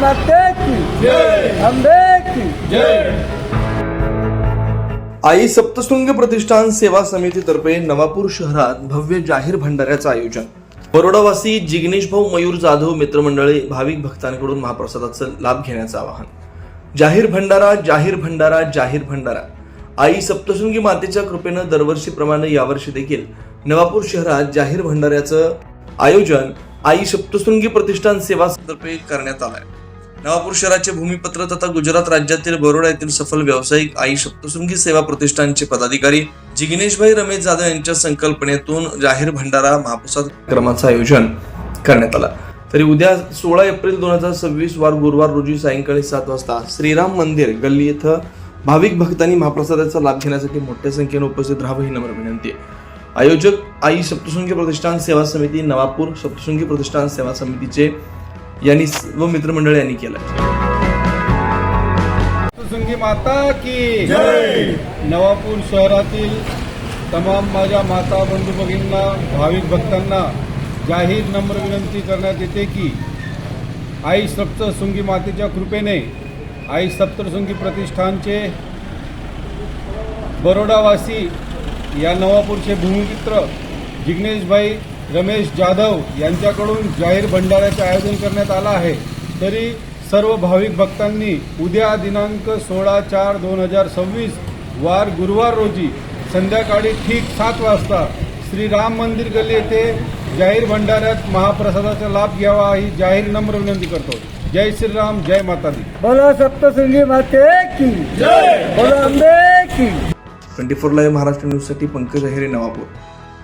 माते की जय, अंबे की जय। आई सप्तशृंग प्रतिष्ठान सेवा समितीतर्फे नवापूर शहरात भव्य जाहीर भंडाऱ्याचं आयोजन। बरोडावासी जिग्नेश भाऊ मयूर जाधव मित्रमंडळी भाविक भक्तांकडून महाप्रसादाचा लाभ घेण्याचं आवाहन। जाहीर भंडारा, जाहीर भंडारा, जाहीर भंडारा। आई सप्तशृंगी मातेच्या कृपेनं दरवर्षीप्रमाणे यावर्षी देखील नवापूर शहरात जाहीर भंडाऱ्याचं आयोजन आई सप्तशृंगी प्रतिष्ठान सेवा तर्फे करण्यात आलंय। नवापूर शहराचे भूमिपत्र तथा गुजरात राज्यातील बरोडा येथील सफल व्यावसायिक आई सप्तशृंगी सेवा प्रतिष्ठानचे पदाधिकारी जिग्नेशभाई रमेश जाधव यांच्या संकल्पनेतून जाहीर भंडारा महाप्रसाद क्रमाचं आयोजन करण्यात आलं। तरी उद्या 16 एप्रिल 2026 वार गुरुवार रोजी सायंकाळी 7 वाजता श्रीराम मंदिर गल्ली येथे भाविक भक्तांनी महाप्रसादाचा लाभ घेण्यासाठी मोठ्या संख्येने उपस्थित राहावं ही नम्र विनंती आहे। आयोजक आई सप्तशृंगी प्रतिष्ठान सेवा समिती नवापूर सप्तशृंगी प्रतिष्ठान सेवा समितीचे यांनी व मित्रमंडळ यांनी केलं। सप्तशृंगी माता की जय। नवापूर शहरातील तमाम माझ्या माता बंधू भगिनींना भाविक भक्तांना जाहीर नम्र विनंती करण्यात येते की आई सप्तशृंगी मातेच्या कृपेने आई सप्तशृंगी प्रतिष्ठानचे बरोडावासी या नवापूरचे भूमिपुत्र जिग्नेशभाई रमेश जाधव यांच्याकडून जाहीर भंडाऱ्याचे आयोजन करण्यात आलं आहे। तरी सर्व भाविक भक्तांनी उद्या दिनांक 16/4/2026 वार गुरुवार रोजी संध्याकाळी ठीक 7 वाजता श्रीराम मंदिर गल्ली येथे जाहीर भंडाऱ्यात महाप्रसादाचा लाभ घ्यावा ही जाहीर नम्र विनंती करतो। जय श्रीराम, जय माता दी। बोलो सप्तशृंगी माते की जय, बोलो अंबे की। 24 लाईव्ह महाराष्ट्र न्यूज साठी पंकज अहिरे, नवापूर।